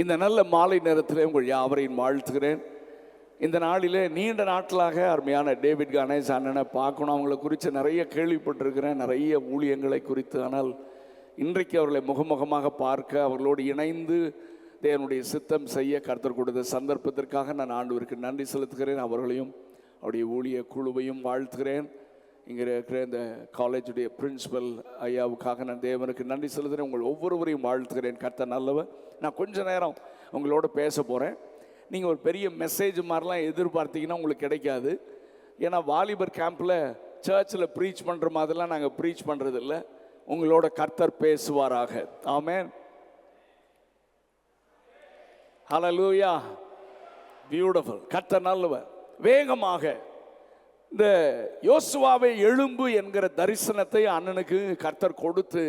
இந்த நல்ல மாலை நேரத்தில் உங்கள் யாவரையும் வாழ்த்துகிறேன். இந்த நாளிலே நீண்ட நாட்களாக அருமையான டேவிட் கணேஷ் அண்ணனை பார்க்கணும், அவங்களை குறித்து நிறைய கேள்விப்பட்டிருக்கிறேன், நிறைய ஊழியங்களை குறித்து. ஆனால் இன்றைக்கு அவர்களை முகமுகமாக பார்க்க, அவர்களோடு இணைந்து தேவனுடைய சித்தம் செய்ய கர்த்தர் கொடுத்த சந்தர்ப்பத்திற்காக நான் ஆண்டவருக்கு நன்றி செலுத்துகிறேன். அவர்களையும் அவருடைய ஊழிய குழுவையும் வாழ்த்துகிறேன். இங்கே இருக்கிற இந்த காலேஜுடைய பிரின்சிபல் ஐயாவுக்காக நான் தேவனுக்கு நன்றி செலுத்துகிறேன். உங்கள் ஒவ்வொருவரையும் வாழ்த்துகிறேன். கர்த்தர் நல்லவர். நான் கொஞ்ச நேரம் உங்களோட பேச போகிறேன். நீங்கள் ஒரு பெரிய மெசேஜ் மாதிரிலாம் எதிர்பார்த்தீங்கன்னா உங்களுக்கு கிடைக்காது. ஏன்னா வாலிபர் கேம்பில் சர்ச்சில் ப்ரீச் பண்ணுற மாதிரிலாம் நாங்கள் ப்ரீச் பண்ணுறதில்ல. உங்களோட கர்த்தர் பேசுவாராக. ஆமென். ஹல்லேலூயா. பியூட்டிஃபுல். கர்த்தர் நல்லவர். வேகமாக இந்த யோசுவாவை எழும்பு என்கிற தரிசனத்தை அண்ணனுக்கு கர்த்தர் கொடுத்து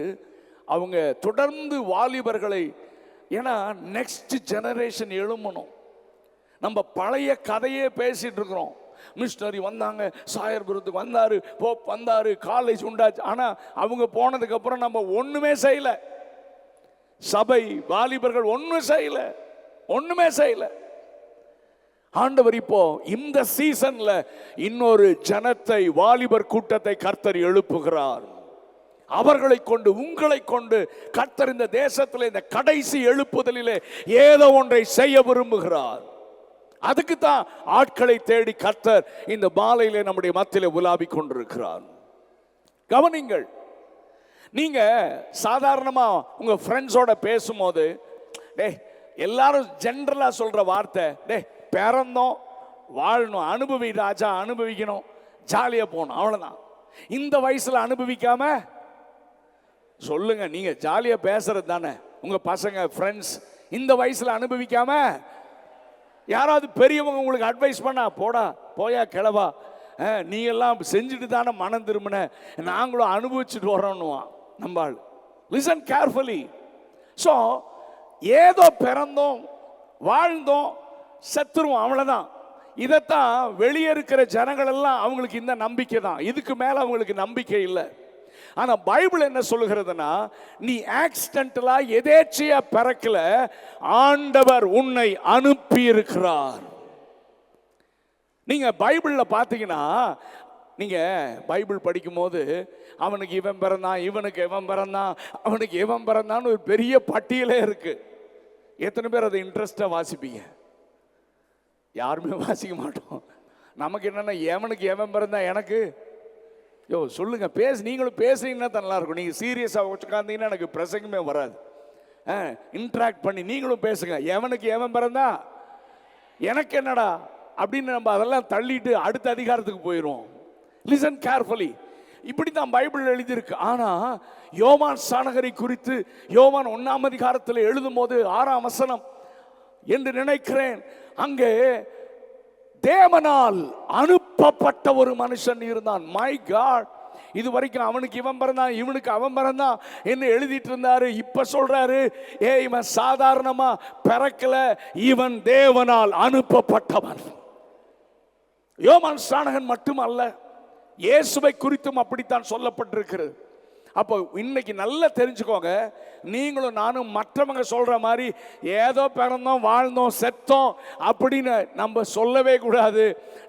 அவங்க தொடர்ந்து வாலிபர்களை, ஏன்னா நெக்ஸ்ட் ஜெனரேஷன் எழும்பணும். நம்ம பழைய கதையே பேசிட்டு இருக்கிறோம். மிஷனரி வந்தாங்க, சாயர் குருத்துக்கு வந்தாரு, போப் வந்தாரு, காலேஜ் உண்டாச்சு. ஆனா அவங்க போனதுக்கு அப்புறம் நம்ம ஒண்ணுமே செய்யல. சபை வாலிபர்கள் ஒண்ணுமே செய்யல. ஆண்டவர் இப்போ இந்த சீசன்ல இன்னொரு ஜனத்தை, வாலிபர் கூட்டத்தை கர்த்தர் எழுப்புகிறார். அவர்களை கொண்டு, உங்களை கொண்டு கர்த்தர் இந்த தேசத்தில் இந்த கடைசி எழுப்புதலிலே ஏதோ ஒன்றை செய்ய விரும்புகிறார். அதுக்கு தான் ஆட்களை தேடி கர்த்தர் இந்த மாலையிலே நம்முடைய மத்தியிலே உலாவிக் கொண்டிருக்கிறார். கவனிங்கள், நீங்க சாதாரணமா உங்க ஃப்ரெண்ட்ஸோட பேசும்போது, டே எல்லாரும் ஜென்ரலா சொல்ற வார்த்தை, டே பிறந்தோம், வாழணும், அனுபவி ராஜா, அனுபவிக்கணும், ஜாலியா போகணும், அவ்வளவுதான். இந்த வயசுல அனுபவிக்காம சொல்லுங்க, நீங்க ஜாலியா பேசுறது தானே உங்க பசங்க ஃப்ரெண்ட்ஸ். இந்த வயசுல அனுபவிக்காம யாராவது பெரியவங்க உங்களுக்கு அட்வைஸ் பண்ணா, போயா கிளவா, நீ எல்லாம் செஞ்சுட்டு தானே மனம் திரும்பின, நாங்களும் அனுபவிச்சுட்டு வரோன்னுவான் நம்பாள். Listen carefully. ஸோ ஏதோ பிறந்தோம், வாழ்ந்தோம், செத்துருவோம், அவ்வளவுதான். இதைத்தான் வெளியே இருக்கிற ஜனங்கள் எல்லாம் அவங்களுக்கு இந்த நம்பிக்கை தான். இதுக்கு மேல அவங்களுக்கு நம்பிக்கை இல்லை. ஆனா பைபிள் என்ன சொல்லுகிறதுனா, நீ ஆக்சிடென்டலா எதேச்சையா பிறக்கல, ஆண்டவர் உன்னை அனுப்பி இருக்கிறார். நீங்க பைபிள்ல பாத்தீங்கன்னா, நீங்க பைபிள் படிக்கும் போது அவனுக்கு இவன் பிறந்தான், இவனுக்கு இவன் பிறந்தான், அவனுக்கு இவன் பிறந்தான்னு ஒரு பெரிய பட்டியலே இருக்கு. எத்தனை பேர் அதை இன்ட்ரெஸ்டா வாசிப்பீங்க? யாருமே வாசிக்க மாட்டோம். நமக்கு என்னன்னா, எவனுக்கு எவன் பிறந்தா எனக்கு சொல்லுங்க, நீங்களும் பேசுறீங்கன்னா தான் நல்லா இருக்கும். நீங்க சீரியஸா உட்கார்ந்தீங்கன்னா எனக்கு பிரசங்கமே வராது. இன்ட்ராக்ட் பண்ணி நீங்களும் பேசுங்க. எவனுக்கு எவன் பிறந்தா எனக்கு என்னடா அப்படின்னு நம்ம அதெல்லாம் தள்ளிட்டு அடுத்த அதிகாரத்துக்கு போயிடும். Listen carefully. இப்படி தான் பைபிள் எழுதியிருக்கு. ஆனா யோவான் சானகரை குறித்து யோவான் 1ஆம் அதிகாரத்தில் எழுதும் போது 6ஆம் வசனம் என்று நினைக்கிறேன், அங்கே தேவனால் அனுப்பப்பட்ட ஒரு மனுஷன் இருந்தான். மை காட், இது வரைக்கும் அவனுக்கு இவன் பிறந்தான், இவனுக்கு அவன் பிறந்தான் என்று எழுதிட்டு இருந்தாரு. இப்ப சொல்றாரு, இவன் சாதாரணமா பிறக்கல, இவன் தேவனால் அனுப்பப்பட்டவன். யோவான் ஸ்நானகன் மட்டுமல்ல, இயேசுவை குறித்தும் அப்படித்தான் சொல்லப்பட்டிருக்கிறது. அப்போ இன்னைக்கு நல்லா தெரிஞ்சுக்கோங்க, நீங்களும் நானும் மற்றவங்க சொல்ற மாதிரி ஏதோ பிறந்தோம், வாழ்ந்தோம், செத்தோம் அப்படின்னு நம்ம சொல்லவே கூடாது.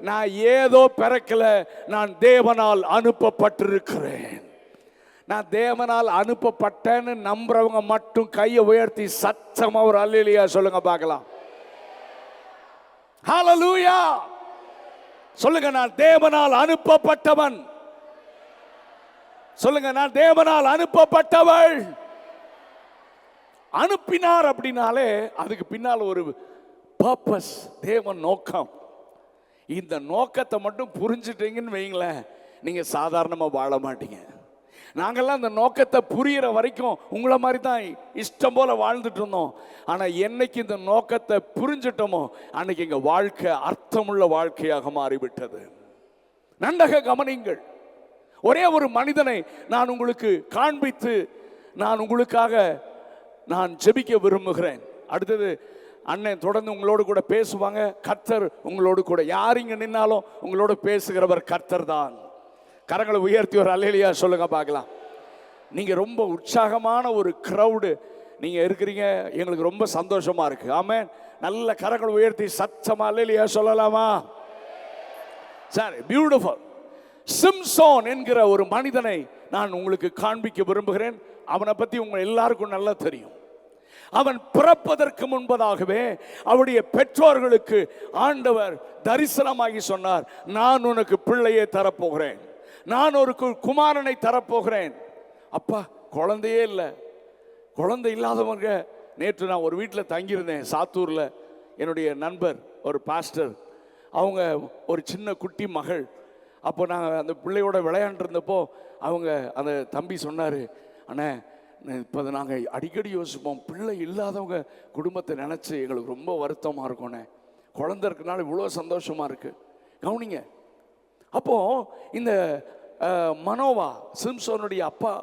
நான் ஏதோ பிறக்கல, நான் தேவனால் அனுப்பப்பட்டிருக்கிறேன். நான் தேவனால் அனுப்பப்பட்டேன்னு நம்புறவங்க மட்டும் கையை உயர்த்தி சத்தமா ஒரு அல்லேலூயா சொல்லுங்க பார்க்கலாம். ஹல்லேலூயா சொல்லுங்க. நான் தேவனால் அனுப்பப்பட்டவன். சொல்லுங்க, நான் தேவனால் அனுப்பப்பட்டவள். அனுப்பினார் அப்படின்னாலே அதுக்கு பின்னால் ஒரு பர்பஸ், தேவன் நோக்கம். இந்த நோக்கத்தை மட்டும் புரிஞ்சுட்டீங்கன்னு வைங்களேன், நீங்க சாதாரணமா வாழ மாட்டீங்க. நாங்கெல்லாம் இந்த நோக்கத்தை புரிகிற வரைக்கும் உங்களை மாதிரி தான் இஷ்டம் போல வாழ்ந்துட்டு இருந்தோம். ஆனா என்னைக்கு இந்த நோக்கத்தை புரிஞ்சிட்டோமோ அன்னைக்கு எங்க வாழ்க்கை அர்த்தமுள்ள வாழ்க்கையாக மாறிவிட்டது. நன்றாக கவனிங்கள். ஒரே ஒரு மனிதனை நான் உங்களுக்கு காண்பித்து நான் உங்களுக்காக நான் ஜெபிக்க விரும்புகிறேன். அடுத்தது அண்ணன் தொடர்ந்து உங்களோடு கூட பேசுவாங்க. கர்த்தர் உங்களோடு கூட, யார் இங்க நின்னாலும் உங்களோடு பேசுகிறவர் கர்த்தர் தான். கரங்களை உயர்த்தி ஒரு அல்லேலூயா சொல்லுங்க பார்க்கலாம். நீங்க ரொம்ப உற்சாகமான ஒரு கிரவுடு. நீங்க இருக்கிறீங்க, எங்களுக்கு ரொம்ப சந்தோஷமா இருக்கு. ஆமென். நல்ல கரங்கள் உயர்த்தி சத்தமா அல்லேலூயா சொல்லலாமா? சரி, பியூட்டிஃபுல். சிம்சோன் என்கிற ஒரு மனிதனை நான் உங்களுக்கு காண்பிக்க விரும்புகிறேன். அவனை பத்தி உங்க எல்லாருக்கும் நல்லா தெரியும். அவன் பிறப்பதற்கு முன்பதாகவே அவருடைய பெற்றோர்களுக்கு ஆண்டவர் தரிசனமாகி சொன்னார், நான் உனக்கு பிள்ளையை தரப்போகிறேன், நான் ஒரு குமாரனை தரப்போகிறேன். அப்பா குழந்தையே இல்லை. குழந்தை இல்லாதவங்க, நேற்று நான் ஒரு வீட்டில் தங்கியிருந்தேன் சாத்தூரில். என்னுடைய நண்பர் ஒரு பாஸ்டர், அவங்க ஒரு சின்ன குட்டி மகள். அப்போ நாங்கள் அந்த பிள்ளையோட விளையாண்டுருந்தப்போ அவங்க அந்த தம்பி சொன்னார், அண்ணே இப்போ நாங்கள் அடிக்கடி யோசிப்போம், பிள்ளை இல்லாதவங்க குடும்பத்தை நினச்சி எங்களுக்கு ரொம்ப வருத்தமாக இருக்கும்ண்ணே. குழந்தை இருக்கனால இவ்வளோ சந்தோஷமாக இருக்குது. கவனிங்க. அப்போது இந்த மனோவா சிம்சோனுடைய அப்பா,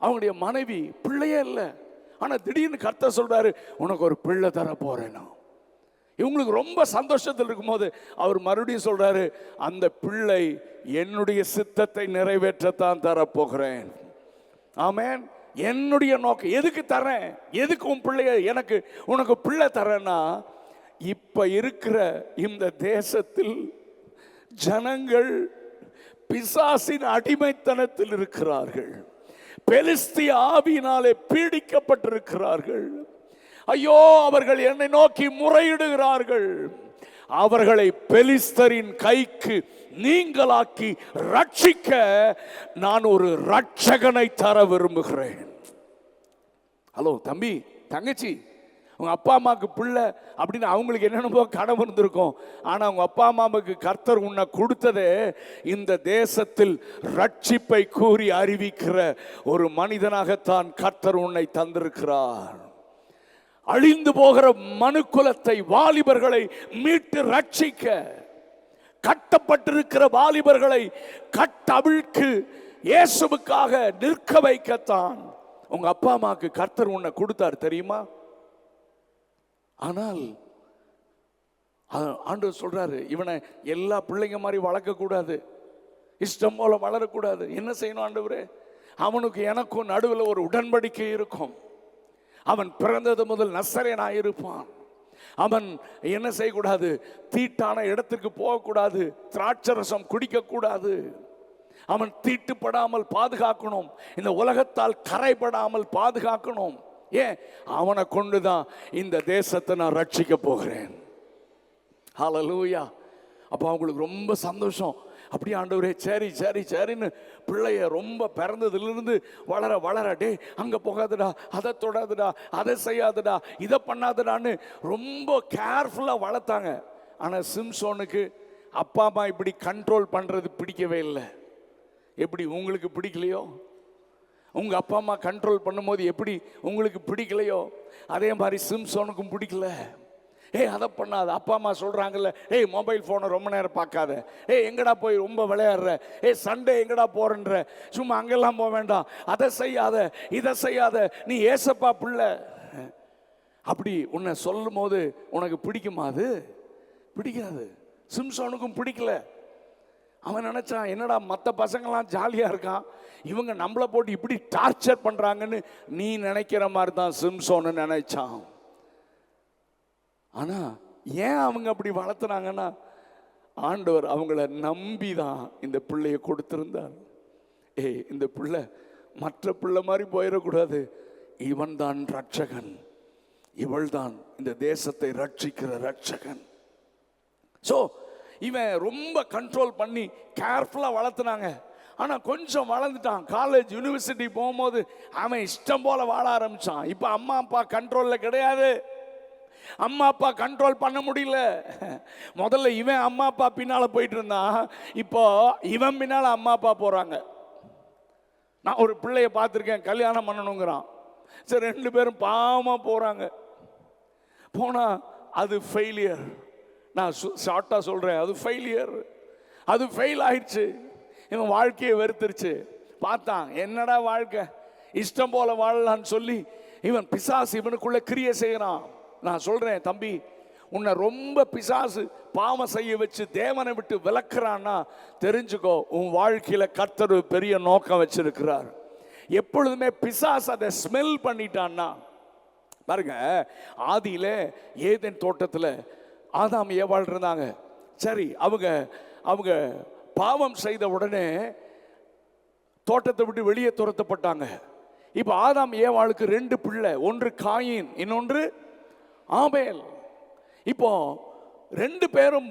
அவங்களுடைய மனைவி பிள்ளையே இல்லை. ஆனால் திடீர்னு கர்த்தர் சொல்கிறாரு, உனக்கு ஒரு பிள்ளை தர போகிறேன்னா. இவங்களுக்கு ரொம்ப சந்தோஷத்தில் இருக்கும்போது அவர் மறுபடியும் சொல்கிறாரு, அந்த பிள்ளை என்னுடைய சித்தத்தை நிறைவேற்றத்தான் தரப்போகிறேன். ஆமென். என்னுடைய நோக்கம் எதுக்கு தரேன், எதுக்கு உன் பிள்ளைய எனக்கு உனக்கு பிள்ளை தரேன்னா, இப்ப இருக்கிற இந்த தேசத்தில் ஜனங்கள் பிசாசின் அடிமைத்தனத்தில் இருக்கிறார்கள். பெலிஸ்திய ஆவியினாலே பீடிக்கப்பட்டிருக்கிறார்கள். ஐயோ, அவர்கள் என்னை நோக்கி முறையிடுகிறார்கள். அவர்களை பெலிஸ்தரின் கைக்கு நீங்களாக்கி ரட்சிக்க நான் ஒரு ரட்சகனை தர விரும்புகிறேன். ஹலோ தம்பி, தங்கச்சி, உங்க அப்பா அம்மாவுக்கு பிள்ளை அப்படின்னு அவங்களுக்கு என்னென்னமோ கனவு இருந்திருக்கும். ஆனால் உங்க அப்பா அம்மாவுக்கு கர்த்தர் உன்னை கொடுத்ததே இந்த தேசத்தில் ரட்சிப்பை கூறி அறிவிக்கிற ஒரு மனிதனாகத்தான் கர்த்தர் உன்னை தந்திருக்கிறார். அழிந்து போகிற மனுக்குலத்தை, வாலிபர்களை மீட்டு ரட்சிக்க, கட்டப்பட்டிருக்கிற வாலிபர்களை கட்டவிழ்க்கு இயேசுவுக்காக நிற்க வைக்கத்தான் உங்க அப்பா அம்மாவுக்கு கர்த்தர் உன்னை கொடுத்தார், தெரியுமா? ஆனால் ஆண்டவர் சொல்றாரு, இவனை எல்லா பிள்ளைங்க மாதிரி வளர்க்க கூடாது, இஷ்டம் போல வளரக்கூடாது. என்ன செய்யணும் ஆண்டவரே? அவனுக்கு எனக்கும் நடுவில் ஒரு உடன்படிக்கை இருக்கும். அவன் பிறந்தது முதல் நசரேயனாய் இருப்பான். அவன் என்ன செய்யக்கூடாது? தீட்டான இடத்துக்கு போகக்கூடாது, திராட்சரசம் குடிக்கக்கூடாது. அவன் தீட்டுப்படாமல் பாதுகாக்கணும், இந்த உலகத்தால் கரைபடாமல் பாதுகாக்கணும். ஏன்? அவனை கொண்டுதான் இந்த தேசத்தை நான் ரட்சிக்க போகிறேன். ஹல்லேலூயா. அப்போ அவங்களுக்கு ரொம்ப சந்தோஷம். அப்படி ஆண்டவரே, சரி சரி சரின்னு பிள்ளைய ரொம்ப பிறந்ததுலேருந்து வளர வளர, டே அங்கே போகாதுடா, அதை தொடாதுடா, அதை செய்யாதுடா, இதை பண்ணாதுடான்னு ரொம்ப கேர்ஃபுல்லாக வளர்த்தாங்க. ஆனால் சிம்சோனுக்கு அப்பா அம்மா இப்படி கண்ட்ரோல் பண்ணுறது பிடிக்கவே இல்லை. எப்படி உங்களுக்கு பிடிக்கலையோ, உங்கள் அப்பா அம்மா கண்ட்ரோல் பண்ணும்போது எப்படி உங்களுக்கு பிடிக்கலையோ, அதே மாதிரி சிம்சோனுக்கும் பிடிக்கல. ஏய் அதை பண்ணாத, அப்பா அம்மா சொல்கிறாங்கல்ல, ஏய் மொபைல் ஃபோனை ரொம்ப நேரம் பார்க்காத, ஏய் எங்கடா போய் ரொம்ப விளையாடுற, ஏய் சண்டே எங்கடா போறன்ற, சும்மா அங்கெல்லாம் போக வேண்டாம், அதை செய்யாத இதை செய்யாத, நீ ஏசப்பா பிள்ளை அப்படி உன்னை சொல்லும் போது உனக்கு பிடிக்குமா? அது பிடிக்காது. சிம்சோனுக்கும் பிடிக்கல. அவன் நினைச்சான், என்னடா மற்ற பசங்கள்லாம் ஜாலியாக இருக்கான், இவங்க நம்மளை போட்டு இப்படி டார்ச்சர் பண்ணுறாங்கன்னு நீ நினைக்கிற மாதிரி தான் சிம்சோன்னு நினைச்சான். ஆனால் ஏன் அவங்க அப்படி வளர்த்துனாங்கன்னா, ஆண்டவர் அவங்கள நம்பி தான் இந்த பிள்ளையை கொடுத்திருந்தார். ஏய் இந்த பிள்ளை மற்ற பிள்ளை மாதிரி போயிடக்கூடாது, இவன் தான் ரட்சகன், இவள் தான் இந்த தேசத்தை ரட்சிக்கிற ரட்சகன். ஸோ இவன் ரொம்ப கண்ட்ரோல் பண்ணி கேர்ஃபுல்லாக வளர்த்துனாங்க. ஆனால் கொஞ்சம் வளர்ந்துட்டான், காலேஜ் யூனிவர்சிட்டி போகும்போது அவன் இஷ்டம் போல வாழ ஆரம்பிச்சான். இப்போ அம்மா அப்பா கண்ட்ரோலில் கிடையாது, அம்மா அப்பா கண்ட்ரோல் பண்ண முடியல. முதல்ல இவன் அம்மா அப்பா பின்னால் போயிட்டு இருந்தான், இப்போ இவன் பின்னால் அம்மா அப்பா போகிறாங்க. நான் ஒரு பிள்ளைய பார்த்துருக்கேன், கல்யாணம் பண்ணணுங்கிறான். சரி, ரெண்டு பேரும் பாவமாக போகிறாங்க. போனால் அது ஃபெயிலியர். நான் ஷார்ட்டாக சொல்கிறேன், அது ஃபெயிலியர். அது ஃபெயில் ஆயிடுச்சு. இவன் வாழ்க்கையை வெறுத்துருச்சு. பார்த்தான், என்னடா வாழ்க்கை, இஷ்டம் போல வாழலான்னு சொல்லி இவன் பிசாசு இவனுக்குள்ள கிரியை செய்கிறான். நான் சொல்கிறேன் தம்பி, உன்னை ரொம்ப பிசாசு பாவம் செய்ய வச்சு தேவனை விட்டு விலக்குறான்னா தெரிஞ்சுக்கோ, உன் வாழ்க்கையில் கர்த்தர் பெரிய நோக்கம் வச்சிருக்கிறார். எப்பொழுதுமே பிசாசு அதை ஸ்மெல் பண்ணிட்டான்னா, பாருங்க, ஆதியில ஏதேன் தோட்டத்தில் ஆதாம் ஏவாள் இருந்தாங்க. சரி, அவங்க அவங்க பாவம் செய்த உடனே தோட்டத்தை விட்டு வெளியே துரத்தப்பட்டாங்க. இப்போ ஆதாம் ஏவாளுக்கு 2 பிள்ளை, ஒன்று காயின், இன்னொன்று ஆபேல். இப்போ 2 பேரும்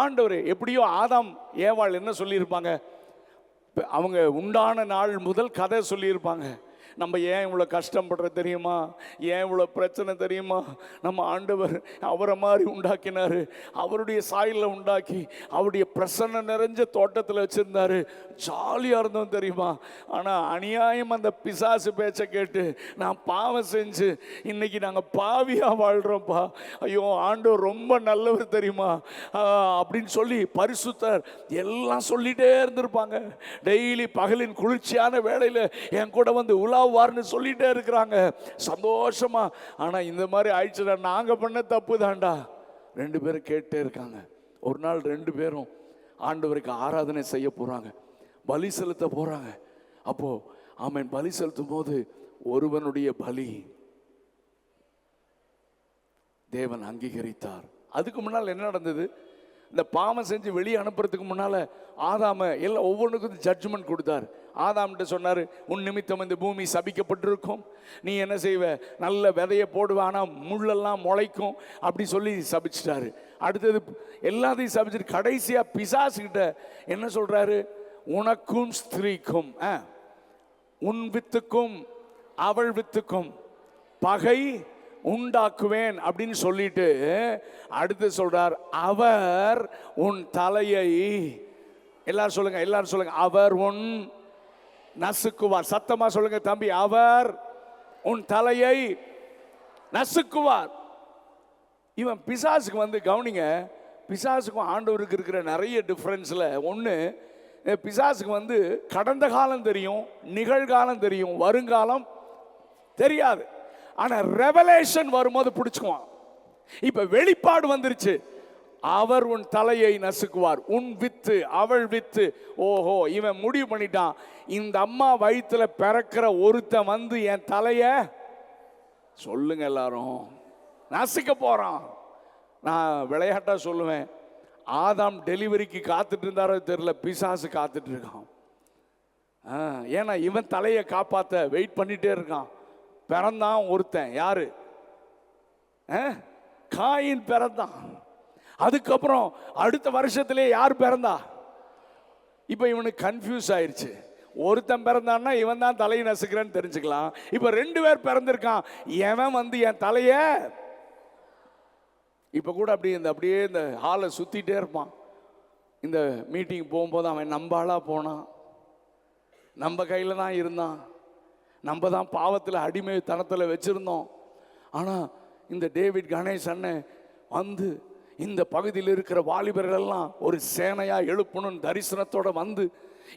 ஆண்டவர் எப்படியோ ஆதாம் ஏவாள் என்ன சொல்லியிருப்பாங்க, அவங்க உண்டான நாள் முதல் கதை சொல்லியிருப்பாங்க. நம்ம ஏன் இவ்வளோ கஷ்டப்படுற தெரியுமா, ஏன் இவ்வளோ பிரச்சனை தெரியுமா, நம்ம ஆண்டவர் அவரை மாதிரி உண்டாக்கினார், அவருடைய சாயலில் உண்டாக்கி அவருடைய பிரசன்னம் நிறைஞ்ச தோட்டத்தில் வச்சுருந்தாரு, ஜாலியாக இருந்தோம் தெரியுமா. ஆனால் அநியாயம் அந்த பிசாசு பேச்சை கேட்டு நான் பாவம் செஞ்சு இன்னைக்கு நாங்கள் பாவியாக வாழ்கிறோம்ப்பா, ஐயோ ஆண்டவர் ரொம்ப நல்லவர் தெரியுமா அப்படின்னு சொல்லி பரிசுத்தர் எல்லாம் சொல்லிகிட்டே இருந்திருப்பாங்க. டெய்லி பகலின் குளிர்ச்சியான வேளையில் என் கூட வந்து உலாவார்னு சொல்லிட்டே இருக்கிறாங்க சந்தோஷமா. ஆனா இந்த மாதிரி ஆயிடுச்சுடா, நாங்க பண்ண தப்பு தான்டா. 2 பேரும் கேட்டே இருக்காங்க. ஒரு நாள் 2 பேரும் ஆண்டவருக்கு ஆராதனை செய்ய போறாங்க, பலி செலுத்த போறாங்க. அப்போ ஆமென், பலி செலுத்தும் போது ஒருவனுடைய பலி தேவன் அங்கீகரித்தார். அதுக்கு முன்னால் என்ன நடந்தது, இந்த பாவம் செஞ்சு வெளியே அனுப்புறதுக்கு முன்னால ஆதாம எல்லாம் ஒவ்வொன்றுக்கும் ஜட்ஜ்மெண்ட் கொடுத்தார். ஆதாம்கிட்ட சொன்னார், உன் நிமித்தம் இந்த பூமி சபிக்கப்பட்டிருக்கும், நீ என்ன செய்வ, நல்ல விதையை போடுவ, ஆனால் முள்ளெல்லாம் முளைக்கும் அப்படி சொல்லி சபிச்சிட்டாரு. அடுத்தது எல்லாத்தையும் சபிச்சுட்டு கடைசியா பிசாசுகிட்ட என்ன சொல்றாரு, உனக்கும் ஸ்திரீக்கும் உன் வித்துக்கும் அவள் வித்துக்கும் பகை உண்டாக்குவேன் அப்படின்னு சொல்லிட்டு அடுத்து சொல்றார், அவர் உன் தலையை, எல்லாரும் சொல்லுங்க, எல்லாரும் சொல்லுங்க, அவர் உன் நசுக்குவார். சத்தமா சொல்லுங்க தம்பி, அவர் உன் தலையை நசுக்குவார். இவன் பிசாசுக்கு வந்து கவனிங்க, பிசாசுக்கும் ஆண்டவருக்கு இருக்கிற நிறைய டிஃபரன்ஸ்ல ஒன்று, பிசாசுக்கு வந்து கடந்த காலம் தெரியும், நிகழ்காலம் தெரியும், வருங்காலம் தெரியாது. ஆனா ரெவலேஷன் வரும்போது பிடிச்சுக்குவான். இப்ப வெளிப்பாடு வந்துருச்சு, அவர் உன் தலையை நசுக்குவார், உன் வித்து அவள் வித்து. ஓஹோ, இவன் முடிவு பண்ணிட்டான், இந்த அம்மா வயிற்றுல பிறக்கிற ஒருத்தன் வந்து என் தலைய சொல்லுங்க எல்லாரும் நசுக்க போறான். நான் விளையாட்டா சொல்லுவேன், ஆதாம் டெலிவரிக்கு காத்துட்டு இருந்தாரோ தெரியல, பிசாசு காத்துட்டு இருக்கான். ஏன்னா இவன் தலையை காப்பாத்த வெயிட் பண்ணிட்டே இருக்கான். பிறந்தான் ஒருத்தன், யாரு, காயின் பிறந்தான். அதுக்கப்புறம் அடுத்த வருஷத்திலே யார் பிறந்தா, இப்ப இவனுக்கு கன்ஃபியூஸ் ஆயிடுச்சு. ஒருத்தன் பிறந்தான்னா இவன் தான் தலையை நசுக்கிறேன்னு தெரிஞ்சுக்கலாம். இப்ப 2 பேர் பிறந்திருக்கான், எவன் வந்து என் தலைய, இப்ப கூட அப்படியே இந்த ஹாலை சுத்திட்டே இருப்பான். இந்த மீட்டிங் போகும்போது அவன் நம்பாளா போனான், நம்ம கையில தான் இருந்தான், நம்ம தான் பாவத்தில் அடிமைத்தனத்தில் வச்சிருந்தோம். ஆனால் இந்த டேவிட் கணேஷ் அண்ணன் வந்து இந்த பகுதியில் இருக்கிற வாலிபர்கள் எல்லாம் ஒரு சேனையா எழுப்பணும் தரிசனத்தோட வந்து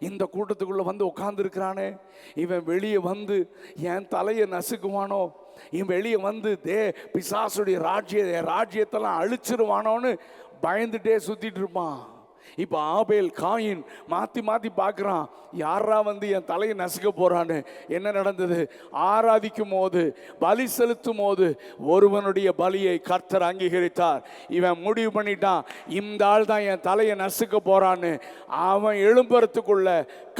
இந்த கூட்டத்துக்குள்ள வந்து உட்கார்ந்து இருக்கிறானே, இவன் வெளியே வந்து என் தலையை நசுக்குவானோ, இவன் வெளியே வந்து பிசாசுடைய ராஜ்யத்தெல்லாம் அழிச்சிருவானோன்னு பயந்துட்டே சுத்திட்டு இருப்பான். இப்ப ஆபேல் காயின் மாத்தி மாத்தி பார்க்கிறான், யாரா வந்து என் தலையை நசுக்க போறான்னு. என்ன நடந்தது, ஆராதிக்கும் போது பலி செலுத்தும் போது ஒருவனுடைய பலியை கர்த்தர் அங்கீகரித்தார். இவன் முடிவு பண்ணிட்டான், இந்த ஆள் தான் என் தலையை நசுக்க போறான்னு. அவன் எழும்புறதுக்குள்ள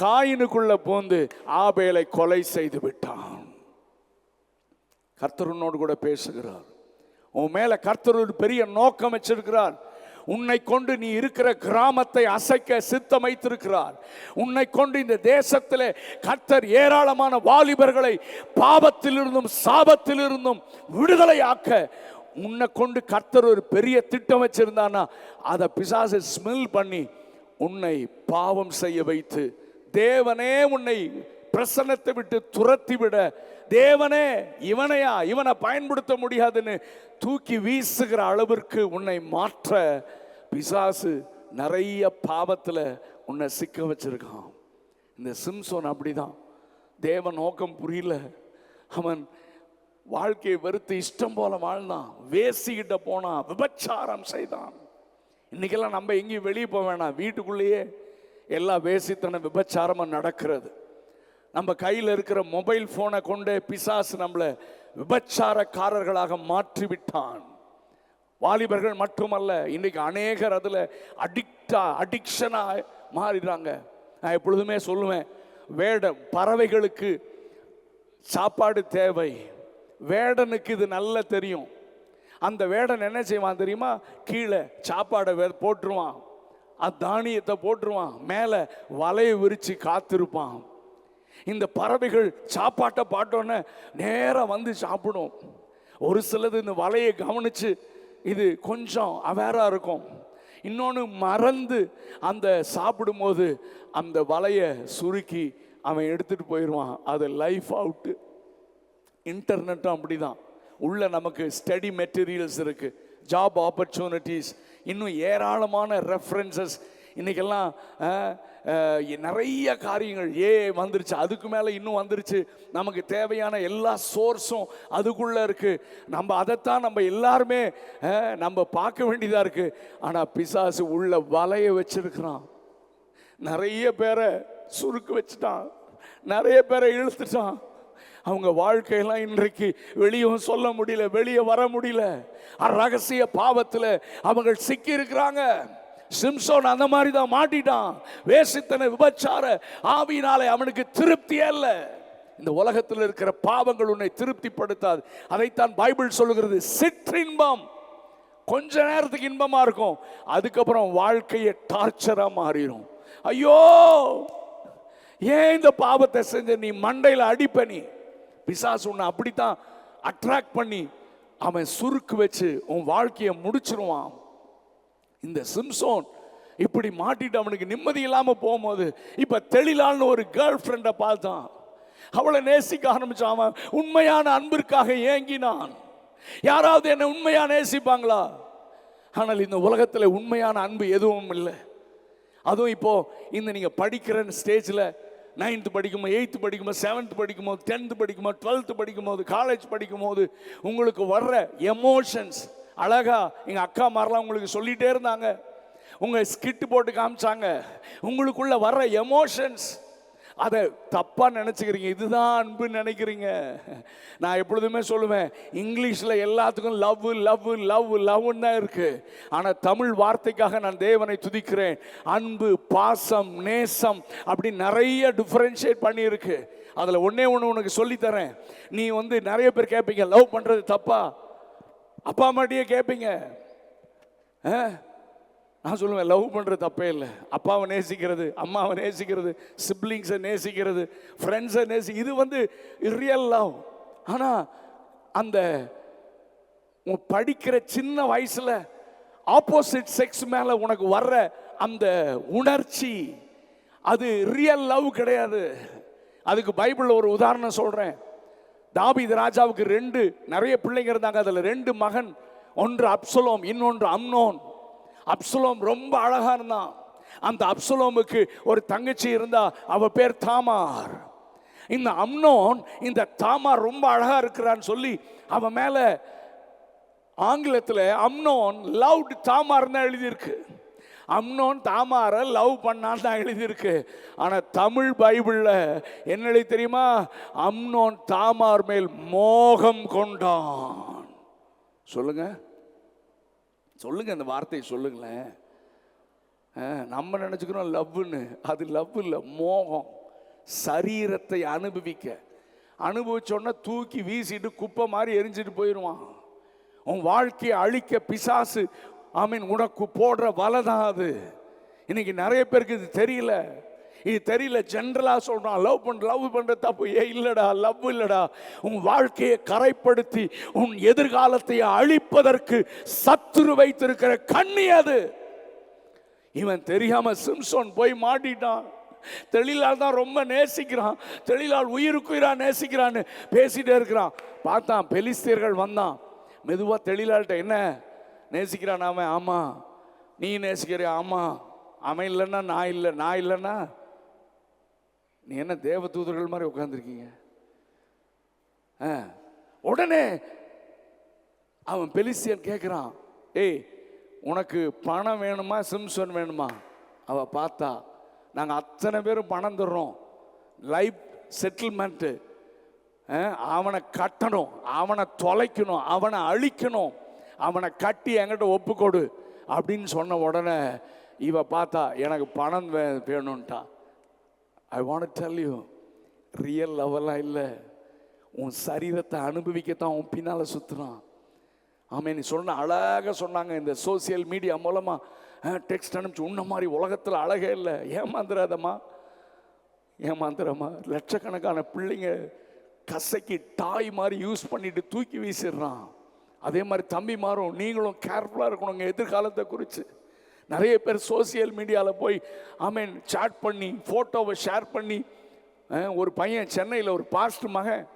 காயினுக்குள்ள போந்து ஆபேலை கொலை செய்து விட்டான். கர்த்தர் உன்னோடு கூட பேசுகிறார், உன் மேல கர்த்தர் ஒரு பெரிய நோக்கம் வச்சிருக்கிறார். உன்னை கொண்டு நீ இருக்கிற கிராமத்தை அசைக்க சித்தம் வைத்திருக்கிறார். உன்னை கொண்டு இந்த தேசத்திலே கர்த்தர் ஏராளமான வாலிபர்களை பாவத்திலிருந்தும் சாபத்திலிருந்தும் விடுதலையாக்க உன்னை கொண்டு கர்த்தர் ஒரு பெரிய திட்டம் வச்சிருந்தானா, அதை பிசாசு ஸ்மெல் பண்ணி உன்னை பாவம் செய்ய வைத்து, தேவனே உன்னை பிரசன்னத்தை விட்டு துரத்தி விட, தேவனே இவனை பயன்படுத்த முடியாதுன்னு தூக்கி வீசுகிற அளவிற்கு உன்னை மாற்ற பிசாசு நிறைய பாவத்துல உன்னை சிக்க வச்சிருக்கான். இந்த சிம்சோன் அப்படிதான், தேவ நோக்கம் புரியல, அவன் வாழ்க்கையை வெறுத்து இஷ்டம் போல வாழ்ந்தான், வேசிக்கிட்ட போனான், விபச்சாரம் செய்தான். இன்னைக்கெல்லாம் நம்ம எங்கேயும் வெளியே போக வேணாம், வீட்டுக்குள்ளேயே எல்லா வேசித்தன விபச்சாரமும் நடக்கிறது. நம்ம கையில் இருக்கிற மொபைல் போனை கொண்டே பிசாசு நம்மளை விபச்சாரக்காரர்களாக மாற்றிவிட்டான். வாலிபர்கள் மட்டுமல்ல, இன்னைக்கு அநேகர் அதுல அடிக்ஷனா மாறிடுறாங்க. நான் எப்பொழுதுமே சொல்லுவேன், பறவைகளுக்கு சாப்பாடு தேவை, வேடனுக்கு இது நல்லா தெரியும். அந்த வேடன் என்ன செய்வான் தெரியுமா? கீழே சாப்பாடை போட்டுருவான், தானியத்தை போட்டுருவான், மேலே வலையை விரிச்சு காத்திருப்பான். இந்த பறவைகள் சாப்பாட்டை பாட்டோன்னே நேராக வந்து சாப்பிடும். ஒரு சிலது இந்த வலையை கவனிச்சு இது கொஞ்சம் அவேராக இருக்கும், இன்னொன்று மறந்து அந்த சாப்பிடும்போது அந்த வலையை சுருக்கி அவன் எடுத்துட்டு போயிடுவான். அது லைஃப் அவுட்டு. இன்டர்நெட்டும் அப்படிதான். உள்ள நமக்கு ஸ்டடி மெட்டீரியல்ஸ் இருக்கு, ஜாப் ஆப்பர்ச்சுனிட்டிஸ், இன்னும் ஏராளமான ரெஃபரன்சஸ். இன்னைக்கெல்லாம் நிறைய காரியங்கள் வந்துருச்சு, அதுக்கு மேலே இன்னும் வந்துருச்சு. நமக்கு தேவையான எல்லா சோர்ஸும் அதுக்குள்ள இருக்கு. நம்ம அதைத்தான் நம்ம எல்லாருமே நம்ம பார்க்க வேண்டியதா இருக்கு. ஆனால் பிசாசு உள்ள வலைய வச்சிருக்கிறான். நிறைய பேரை சுருக்கு வச்சுட்டான், நிறைய பேரை இழுத்துட்டான். அவங்க வாழ்க்கையெல்லாம் இன்றைக்கு வெளியும் சொல்ல முடியல, வெளியே வர முடியல. ரகசிய பாவத்தில் அவங்க சிக்கி இருக்கிறாங்க. சிம்சோன் அந்த மாதிரி தான் மாட்டிட்டான். வேசித்தன விபச்சார ஆவியினாலே அவனுக்கு திருப்தியே இல்லை. இந்த உலகத்தில் இருக்கிற பாவங்கள் உன்னை திருப்திப்படுத்தாது. அதைத்தான் பைபிள் சொல்லுகிறது, சிற்றின்பம் கொஞ்ச நேரத்துக்கு இன்பமா இருக்கும், அதுக்கப்புறம் வாழ்க்கையை டார்ச்சரா மாறிடும். ஐயோ, ஏன் இந்த பாவத்தை செஞ்ச? நீ மண்டையில் அடிப்ப. நீ பிசாசு உன்னை அப்படித்தான் அட்ராக்ட் பண்ணி அவன் சுருக்கு வச்சு உன் வாழ்க்கையை முடிச்சிருவான். இந்த சிம்சோன் இப்படி மாட்டிட்டு அவனுக்கு நிம்மதி இல்லாம போகும்போது இப்ப தெளிலான்னு ஒரு கேர்ள் ஃப்ரெண்டை பார்த்தான். அவளை நேசிக்க ஆரம்பிச்சான். அவன் உண்மையான அன்பிற்காக ஏங்கினான். யாராவது என்னை உண்மையா நேசிப்பாங்களா? ஆனால் இந்த உலகத்தில் உண்மையான அன்பு எதுவும் இல்லை. அதுவும் இப்போ இந்த நீங்க படிக்கிற ஸ்டேஜில் 9th படிக்கும்போது, 8th படிக்கும்போது, 7th படிக்கும்போது, 10th படிக்கும்போது, 12th படிக்கும்போது, காலேஜ் படிக்கும்போது உங்களுக்கு வர்ற எமோஷன்ஸ் அழகா எங்க அக்கா மாதிரிலாம் உங்களுக்கு சொல்லிட்டே இருந்தாங்க, உங்க ஸ்கிட் போட்டு காமிச்சாங்க. உங்களுக்குள்ள வர்ற எமோஷன்ஸ் அதை தப்பா நினைச்சுக்கிறீங்க, இதுதான் அன்புன்னு நினைக்கிறீங்க. நான் எப்பொழுதுமே சொல்லுவேன், இங்கிலீஷ்ல எல்லாத்துக்கும் லவ் லவ் லவ் லவ்ன்னு தான் இருக்கு. ஆனா தமிழ் வார்த்தைக்காக நான் தேவனை துதிக்கிறேன். அன்பு, பாசம், நேசம் அப்படி நிறைய டிஃபரன்ஷியேட் பண்ணி இருக்கு. அதுல ஒன்னே ஒன்று உனக்கு சொல்லி தரேன். நீ நிறைய பேர் கேட்பீங்க, லவ் பண்றது தப்பா? அப்பா அம்மாட்டியே கேட்பீங்க. நான் சொல்லுவேன், லவ் பண்ணுறது தப்பே இல்லை. அப்பாவை நேசிக்கிறது, அம்மாவை நேசிக்கிறது, சிப்ளிங்ஸை நேசிக்கிறது, ஃப்ரெண்ட்ஸை இது ரியல் லவ். ஆனால் அந்த படிக்கிற சின்ன வயசில் ஆப்போசிட் செக்ஸ் மேலே உனக்கு வர்ற அந்த உணர்ச்சி அது ரியல் லவ் கிடையாது. அதுக்கு பைபிளில் ஒரு உதாரணம் சொல்கிறேன். தாவீது ராஜாவுக்கு நிறைய பிள்ளைங்க இருந்தாங்க. அதில் 2 மகன், ஒன்று அப்சலோம், இன்னொன்று அம்னோன். அப்சலோம் ரொம்ப அழகா இருந்தான். அந்த அப்சலோமுக்கு ஒரு தங்கச்சி இருந்தா, அவ பேர் தாமார். இந்த அம்னோன் இந்த தாமார் ரொம்ப அழகா இருக்கிறான்னு சொல்லி அவன் மேல ஆங்கிலத்தில் அம்னோன் லவ்ட் தாமார் தான் எழுதியிருக்கு. அம்னோன் தாமாரை லவ் பண்ணான்னு தான் எழுதியிருக்கு. ஆனா தமிழ் பைபிள்ல என்ன எழுதி தெரியுமா? அம்னோன் தாமார் மேல் மோகம் கொண்டான். சொல்லுங்க சொல்லுங்க, அந்த வார்த்தையை சொல்லுங்களேன். நம்ம நினைச்சுக்கிறோம் லவ்னு, அது லவ் இல்லை, மோகம். சரீரத்தை அனுபவிச்சோன்னா தூக்கி வீசிட்டு குப்பை மாதிரி எரிஞ்சிட்டு போயிடுவான். உன் வாழ்க்கையை அழிக்க பிசாசு உனக்கு போடுற வலை தான் அது. இன்னைக்கு நிறைய பேருக்கு இது தெரியல. ஜென்ரலா சொல்றான், லவ் பண்ற தப்பு. இல்லடா, லவ் இல்லடா. உன் வாழ்க்கையை கரைப்படுத்தி உன் எதிர்காலத்தை அழிப்பதற்கு சத்துரு வைத்திருக்கிற கண்ணி அது. இவன் தெரியாம சிம்சோன் போய் மாட்டிட்டான். தெளிலால் தான் ரொம்ப நேசிக்கிறான், தெளிலால் உயிருக்குயிரா நேசிக்கிறான்னு பேசிட்டே இருக்கிறான். பார்த்தான், பெலிஸ்தியர்கள் வந்தான். மெதுவா தெளிலால்கிட்ட, என்ன நேசிக்கிறான் அவன்? ஆமா. நீ நேசிக்கிறியா? ஆமா. அவன் இல்லைன்னா நான் இல்லை, நான் இல்லைன்னா நீ என்ன தேவ தூதர்கள் மாதிரி உட்கார்ந்துருக்கீங்க? உடனே அவன் பெலிஸ்தியன் கேட்குறான், ஏய் உனக்கு பணம் வேணுமா சிம்சோன் வேணுமா? அவ பார்த்தா, நாங்கள் அத்தனை பேரும் பணம் தர்றோம், லைஃப் செட்டில்மெண்ட்டு, அவனை கட்டணும், அவனை தொலைக்கணும், அவனை அழிக்கணும், அவனை கட்டி என்கிட்ட ஒப்புக்கொடு அப்படின்னு சொன்ன உடனே இவ பார்த்தா எனக்கு பணம் வேணும்ட்டா. I want tell you, real லெவலாக இல்லை, உன் சரீரத்தை அனுபவிக்கத்தான் உன் பின்னால் சுற்றுறான். ஆமாம், நீ சொன்ன அழகாக சொன்னாங்க, இந்த சோசியல் மீடியா மூலமாக டெக்ஸ்ட் அனுப்பிச்சு உன்ன மாதிரி உலகத்தில் அழகே இல்லை. ஏமாந்துடாதம்மா, ஏமாந்துடாமா. லட்சக்கணக்கான பிள்ளைங்க கசைக்கு டாய் மாதிரி யூஸ் பண்ணிட்டு தூக்கி வீசிடுறான். அதே மாதிரி தம்பி மாறும், நீங்களும் கேர்ஃபுல்லாக இருக்கணுங்க எதிர்காலத்தை குறித்து. நிறைய பேர் சோசியல் மீடியாவில் போய் சாட் பண்ணி ஃபோட்டோவை ஷேர் பண்ணி, ஒரு பையன் சென்னையில் ஒரு பாஸ்ட் மகன்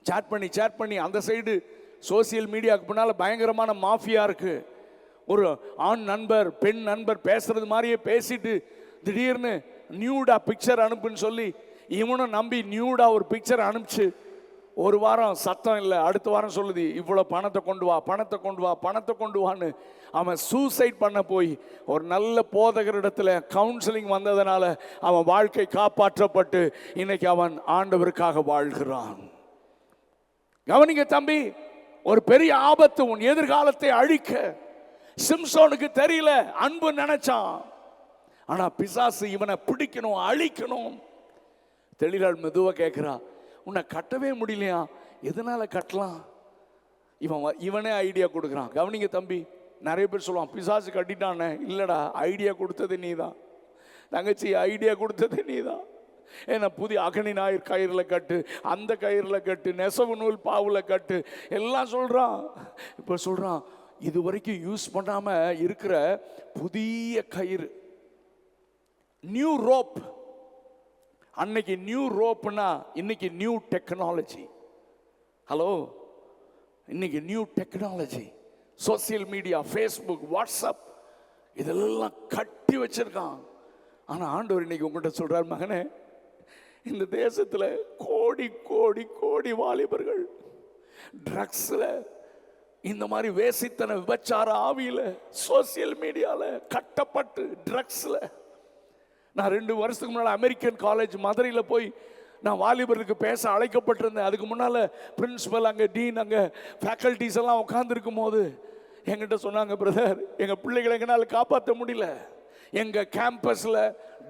சேட் பண்ணி அந்த சைடு சோசியல் மீடியாவுக்கு பின்னால் பயங்கரமான மாஃபியா இருக்கு. ஒரு ஆண் நண்பர் பெண் நண்பர் பேசுறது மாதிரியே பேசிட்டு திடீர்னு நியூடா பிக்சர் அனுப்புன்னு சொல்லி இவனும் நம்பி நியூடா ஒரு பிக்சர் அனுப்பிச்சு, ஒரு வாரம் சத்தம் இல்லை, அடுத்த வாரம் சொல்லுது இவ்வளோ பணத்தை கொண்டு வா, பணத்தை கொண்டு வா, பணத்தை கொண்டு வான்னு. அவன் சூசைட் பண்ண போய் ஒரு நல்ல போதகரிடத்துல கவுன்சிலிங் வந்ததுனால அவன் வாழ்க்கை காப்பாற்றப்பட்டு இன்னைக்கு அவன் ஆண்டவருக்காக வாழ்கிறான். கவனிங்க தம்பி, ஒரு பெரிய ஆபத்து உன் எதிர்காலத்தை அழிக்க. சிம்சோனுக்கு தெரியல, அன்பு நினைச்சான், ஆனா பிசாசு இவனை பிடிக்கணும், அழிக்கணும். தெளிவாள் மெதுவா கேட்கிறா, உன்னை கட்டவே முடியலையா, எதனால கட்டலாம்? இவனே ஐடியா கொடுக்குறான். கவனிங்க தம்பி, நிறைய பேர் சொல்லுவான் பிசாசு கட்டிட்டானே. இல்லடா, ஐடியா கொடுத்தது நீதான் தங்கச்சி, ஐடியா கொடுத்தது நீதான். ஏன்னா புதிய அகனி ஞாயிறு கயிறில் கட்டு, அந்த கயிறில் கட்டு, நெசவு நூல் பாவில் கட்டு எல்லாம் சொல்கிறான். இப்போ சொல்கிறான், இது வரைக்கும் யூஸ் பண்ணாமல் இருக்கிற புதிய கயிறு, நியூ ரோப். அன்னைக்கு நியூ ரோப்னா இன்னைக்கு நியூ டெக்னாலஜி. ஹலோ, இன்னைக்கு new technology, social media, Facebook, WhatsApp இதெல்லாம் கட்டி வச்சிருக்கான். ஆனால் ஆண்டவர் இன்னைக்கு உங்கள்கிட்ட சொல்கிறார், மகனே, இந்த தேசத்தில் கோடி கோடி கோடி வாலிபர்கள் ட்ரக்ஸில், இந்த மாதிரி வேசித்தன விபச்சார ஆவியில், சோசியல் மீடியாவில் கட்டப்பட்டு ட்ரக்ஸில். நான் 2 வருஷத்துக்கு முன்னால் அமெரிக்கன் காலேஜ் மதுரையில் போய் நான் வாலிபருக்கு பேச அழைக்கப்பட்டிருந்தேன். அதுக்கு முன்னால் பிரின்சிபல் அங்கே, டீன் அங்கே, ஃபேக்கல்டிஸ் எல்லாம் உட்காந்துருக்கும் போது என்கிட்ட சொன்னாங்க, பிரதர், எங்கள் பிள்ளைகளை எங்களால் காப்பாற்ற முடியல, எங்கள் கேம்பஸில்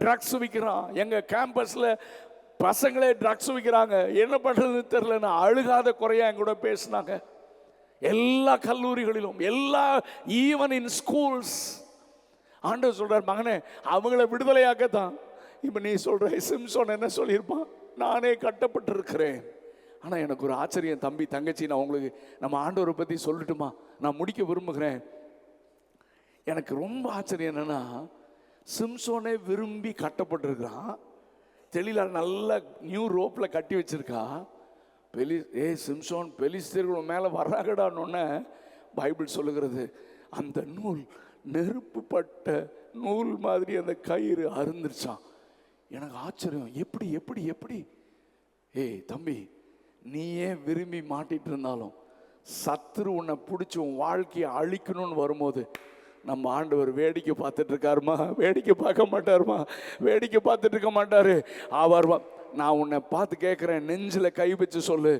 ட்ரக்ஸ் விற்கிறான், எங்கள் கேம்பஸில் பசங்களே ட்ரக்ஸ் விற்கிறாங்க, என்ன பண்ணுறதுன்னு தெரில. நான் அழுகாத குறையா என் கூட பேசினாங்க. எல்லா கல்லூரிகளிலும், எல்லா ஈவன் இன் ஸ்கூல்ஸ். ஆண்டவர் சொல்றார், மகனே, அவங்கள விடுதலையாக்கத்தான். இப்போ நீ சொல்ற சிம்சோன் என்ன சொல்லியிருப்பான், நானே கட்டப்பட்டிருக்கிறேன். ஆனால் எனக்கு ஒரு ஆச்சரியம் தம்பி தங்கச்சி, நான் உங்களுக்கு நம்ம ஆண்டவரை பற்றி சொல்லட்டுமா? நான் முடிக்க விரும்புகிறேன். எனக்கு ரொம்ப ஆச்சரியம் என்னன்னா, சிம்சோனே விரும்பி கட்டப்பட்டிருக்கிறான். தெளிலா நல்ல நியூ ரோப்பில் கட்டி வச்சிருக்கா. சிம்சோன் பெலிஸ்தர்கள் மேலே வர்றாங்கடான்னு பைபிள் சொல்லுகிறது, அந்த நூல் நெருப்பு பட்ட நூல் மாதிரி அந்த கயிறு அருந்துருச்சான். எனக்கு ஆச்சரியம், எப்படி எப்படி எப்படி? தம்பி, நீ ஏன் விரும்பி மாட்டிட்டு இருந்தாலும் சத்துரு உன்னை பிடிச்சி உன் வாழ்க்கையை அழிக்கணும்னு வரும்போது நம்ம ஆண்டவர் வேடிக்கை பார்த்துட்டு இருக்காருமா? வேடிக்கை பார்க்க மாட்டாருமா? வேடிக்கை பார்த்துட்டு இருக்க மாட்டாரு. அவர், நான் உன்னை பார்த்து கேட்குறேன், நெஞ்சில் கை வச்சு சொல்லு,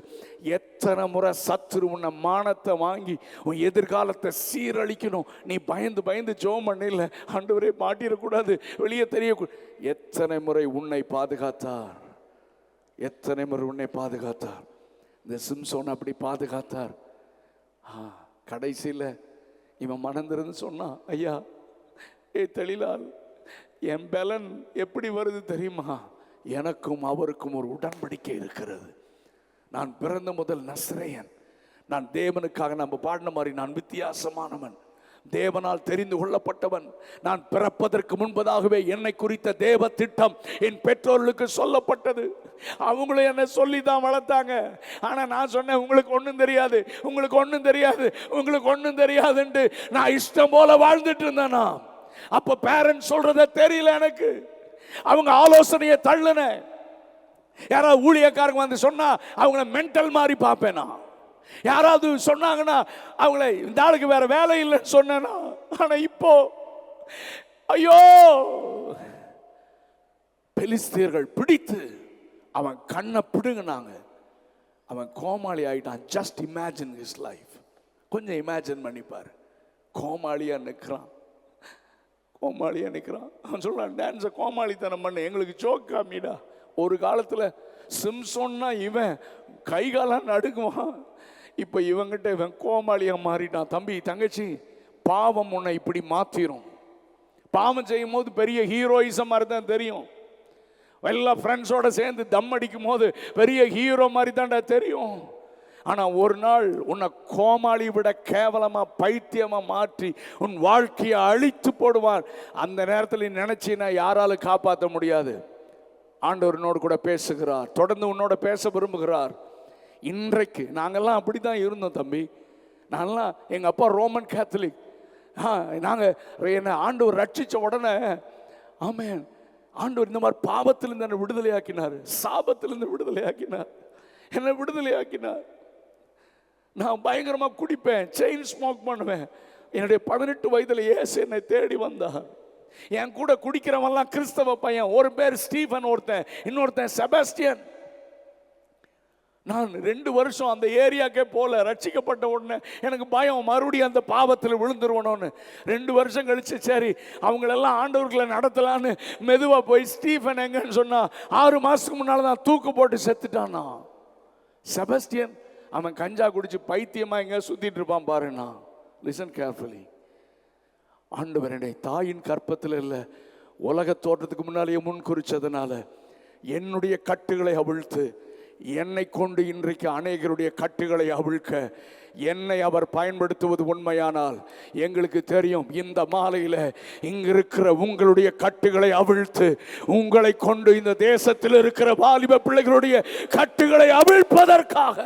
எத்தனை முறை சத்துரு உன்னை மானத்தை வாங்கி உன் எதிர்காலத்தை சீரழிக்கணும், நீ பயந்து பயந்து ஜெபம் பண்ணல, ஆண்டவரே மாட்டிடக்கூடாது, வெளியே தெரியக்கூடாது. எத்தனை முறை உன்னை பாதுகாத்தார், எத்தனை முறை உன்னை பாதுகாத்தார். இந்த சிம்சோன் அப்படி பாதுகாத்தார். கடைசியில் இவன் மனந்திருந்து சொன்னான், ஐயா, தெளிலால், என் பலன் எப்படி வருது தெரியுமா? எனக்கும் அவருக்கும் ஒரு உடன்படிக்கை இருக்கிறது. நான் பிறந்த முதல் நசரேயன். நான் தேவனுக்காக நம்ம பாடின மாதிரி நான் வித்தியாசமானவன், தேவனால் தெரிந்து கொள்ளப்பட்டவன். நான் பிறப்பதற்கு முன்பதாகவே என்னை குறித்த தேவ திட்டம் என் பெற்றோர்களுக்கு சொல்லப்பட்டது. அவங்களும் என்னை சொல்லி தான் வளர்த்தாங்க. ஆனா நான் சொன்னேன், உங்களுக்கு ஒன்றும் தெரியாது, உங்களுக்கு ஒன்றும் தெரியாது, உங்களுக்கு ஒன்றும் தெரியாதுன்ட்டு நான் இஷ்டம் போல வாழ்ந்துட்டு இருந்தேனா. அப்ப பேரண்ட்ஸ் சொல்றத தெரியல எனக்கு, அவங்க ஆலோசனையை தள்ளுன. யாராவது ஊழியக்காரங்க வந்து சொன்னா அவங்கள மென்டல் மாதிரி பார்ப்பேனா? யாராவது சொன்னாங்கன்னா அவங்கள, இந்த ஆளுக்கு வேற வேலை இல்லைன்னு சொன்னேனா? ஆனா இப்போ ஐயோ, பெலிஸ்தியர்கள் பிடித்து அவன் கண்ணை பிடுங்கினாங்க. அவன் கோமாளி ஆயிட்டான். Just imagine his life. கொஞ்சம் இமேஜின் பண்ணிப்பார். கோமாளியா நிற்கிறான், கோமாளியா நிற்கிறான். அவன் சொல்றான், டான்ஸை கோமாளித்தனம் பண்ண, எங்களுக்கு ஜோக் காமிடா. ஒரு காலத்தில் சிம்சோன்னா இவன் கைகாலாம் நடுக்குவான். இப்போ இவங்கிட்ட இவன் கோமாளியா மாறிட்டான். தம்பி தங்கச்சி, பாவம் உன்னை இப்படி மாத்திரும். பாவம் செய்யும் போது பெரிய ஹீரோயிசம் மாதிரி தான் தெரியும். எல்லா ஃப்ரெண்ட்ஸோட சேர்ந்து தம் அடிக்கும் போது பெரிய ஹீரோ மாதிரி தான்டா தெரியும். ஆனால் ஒரு நாள் உன்னை கோமாளி விட கேவலமா பைத்தியமா மாற்றி உன் வாழ்க்கையை அழித்து போடுவான். அந்த நேரத்தில் நினைச்சினா யாராலும் காப்பாற்ற முடியாது. ஆண்டவரனோடு கூட பேசுகிறார், தொடர்ந்து உன்னோட பேச விரும்புகிறார். இன்றைக்கு நாங்கள்லாம் அப்படி தான் இருந்தோம் தம்பி. நாங்கள்லாம், எங்கள் அப்பா ரோமன் கேத்தலிக். நாங்கள் என்னை ஆண்டவர் ரட்சித்த உடனே, ஆமென், ஆண்டவர் இந்த மாதிரி பாவத்திலிருந்து என்னை விடுதலை ஆக்கினார், சாபத்திலிருந்து விடுதலை ஆக்கினார், என்னை விடுதலை ஆக்கினார். நான் பயங்கரமாக குடிப்பேன், செயின் ஸ்மோக் பண்ணுவேன். என்னுடைய 18 வயதில் இயேசு என்னை தேடி வந்தார். என் கூட குடிக்கிறவன்லாம் கிறிஸ்தவ பையன். ஒரு பேர் ஸ்டீஃபன், ஒருத்தன், இன்னொருத்தன் செபாஸ்டியன். நான் 2 வருஷம் அந்த ஏரியாக்கே போல. ரட்சிக்கப்பட்ட உடனே எனக்கு பயம், மறுபடியும் அந்த பாவத்தில் விழுந்துருவணும்னு. 2 வருஷம் கழிச்சு சரி அவங்களெல்லாம் ஆண்டவர்களை நடத்தலான்னு மெதுவாக போய் ஸ்டீஃபன் எங்கன்னு சொன்னா 6 மாதத்துக்கு முன்னால் தான் தூக்கு போட்டு செத்துட்டானா. செபாஸ்டியன் அவன் கஞ்சா குடிச்சு பைத்தியமா எங்க சுத்திட்டு இருப்பான் பாருண்ணா. Listen carefully. ஆண்டவர் என்னை தாயின் கற்பத்தில் இல்லை, உலக தோற்றத்துக்கு முன்னாலேயே முன் குறிச்சதுனால என்னுடைய கட்டுகளை அவிழ்த்து என்னை கொண்டு இன்றைக்கு அநேகருடைய கட்டுகளை அவிழ்க்க என்னை அவர் பயன்படுத்துவது உண்மையானால் எங்களுக்கு தெரியும், இந்த மாலையில் இங்கு இருக்கிற உங்களுடைய கட்டுகளை அவிழ்த்து உங்களை கொண்டு இந்த தேசத்தில் இருக்கிற வாலிப பிள்ளைகளுடைய கட்டுகளை அவிழ்ப்பதற்காக,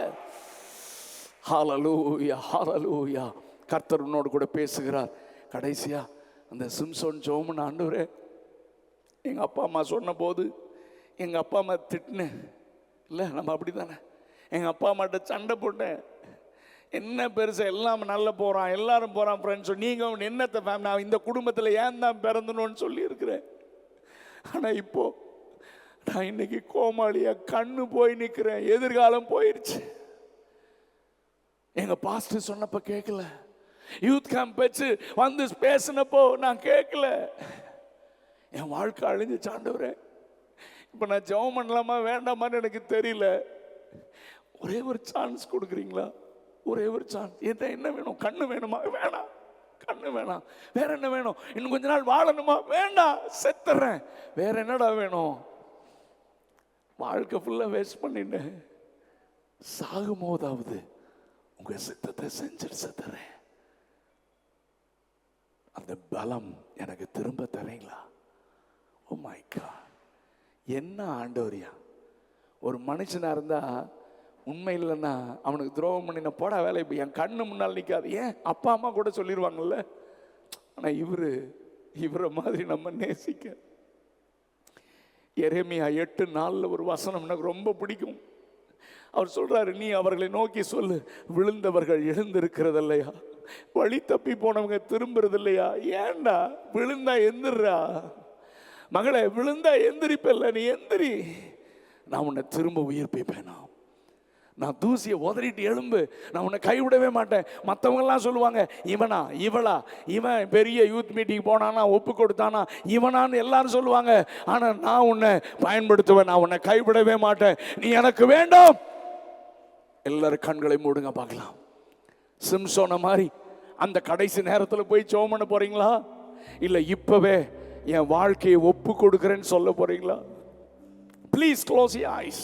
ஹல்லேலூயா ஹல்லேலூயா, கர்த்தர் உன்னோடு கூட பேசுகிறார். கடைசியா அந்த சிம்சோன் ஜெபம், ஆண்டவரே எங்கள் அப்பா அம்மா சொன்ன போது எங்கள் அப்பா அம்மா திட்டினேன் இல்லை, நம்ம அப்படி தானே, எங்கள் அப்பா அம்மாட்ட சண்டை போட்டேன். என்ன பெருசா, எல்லாம் நல்லா போகிறான், எல்லாரும் போகிறான் ஃப்ரெண்ட்ஸ், நீங்கள் என்னத்தை ஃபேமிலி, நான் இந்த குடும்பத்தில் ஏன் தான் பிறந்தணும்னு சொல்லியிருக்கிறேன். ஆனால் இப்போ நான் இன்னைக்கு கோமாளியாக கண்ணு போய் நிற்கிறேன். எதிர்காலம் போயிடுச்சு. எங்கள் பாஸ்டர் சொன்னப்போ கேட்கல, யூத் கேம்ப் வச்சு வந்து பேசினப்போ நான் கேட்கல. என் வாழ்க்கை அழிஞ்சிச்சு. ஆண்டவரே இப்போ நான் ஜெபம் பண்ணலாமா வேண்டாமான்னு எனக்கு தெரியல. ஒரே ஒரு சான்ஸ் கொடுக்குறீங்களா? ஒரே ஒரு சான்ஸ். என்ன வேணும்? கண்ணு வேணுமா? வேணாம். கண்ணு வேணாம். வேற என்ன வேணும்? இன்னும் கொஞ்ச நாள் வாழணுமா? வேண்டாம், செத்துறேன். வேற என்னடா வேணும்? வாழ்க்கை ஃபுல்லா வேஸ்ட் பண்ணிட்டேன். சாகும் போதாவது உங்க சித்தத்தை செஞ்சுட்டு செத்துறேன். அந்த பலம் எனக்கு திரும்ப தரீங்களா? ஓ மை காட், என்ன ஆண்டவரியா! ஒரு மனுஷனா இருந்தா உண்மை இல்லைன்னா அவனுக்கு துரோகம் பண்ணின போடா வேலை, இப்போ என் கண்ணு முன்னால் நிற்காது. ஏன் அப்பா அம்மா கூட சொல்லிடுவாங்கல்ல. ஆனால் இவரை மாதிரி நம்ம நேசிக்க. எரேமியா 8:4 ஒரு வசனம் எனக்கு ரொம்ப பிடிக்கும். அவர் சொல்றாரு, நீ அவர்களை நோக்கி சொல்லு, விழுந்தவர்கள் எழுந்திருக்கிறது இல்லையா, வழி தப்பி போனவங்க திரும்புறது இல்லையா. ஏண்டா விழுந்தா எந்திரா மகளே, விழுந்தா எந்திரிப்பல்ல, நீ எந்திரி, நான் உன்னை திரும்ப உயிர்ப்பிப்பேன். நான் தூசியை உதறிட்டு எழும்பு, நான் உன்னை கைவிடவே மாட்டேன். மற்றவங்கெல்லாம் சொல்லுவாங்க, இவனா இவளா, இவன் பெரிய யூத் மீட்டிங் போனானா, ஒப்பு கொடுத்தானா, இவனான்னு எல்லாரும் சொல்லுவாங்க. ஆனால் நான் உன்னை பயன்படுத்துவேன், நான் உன்னை கைவிடவே மாட்டேன். நீ எனக்கு வேண்டும். எல்லாரும் கண்களை மூடுங்க பார்க்கலாம். சிம்சோன மாதிரி அந்த கடைசி நேரத்தில் போய் ஜெபம் பண்ண போறீங்களா? இல்லை இப்பவே என் வாழ்க்கையை ஒப்பு கொடுக்கிறேன்னு சொல்ல போறீங்களா? Please close your eyes.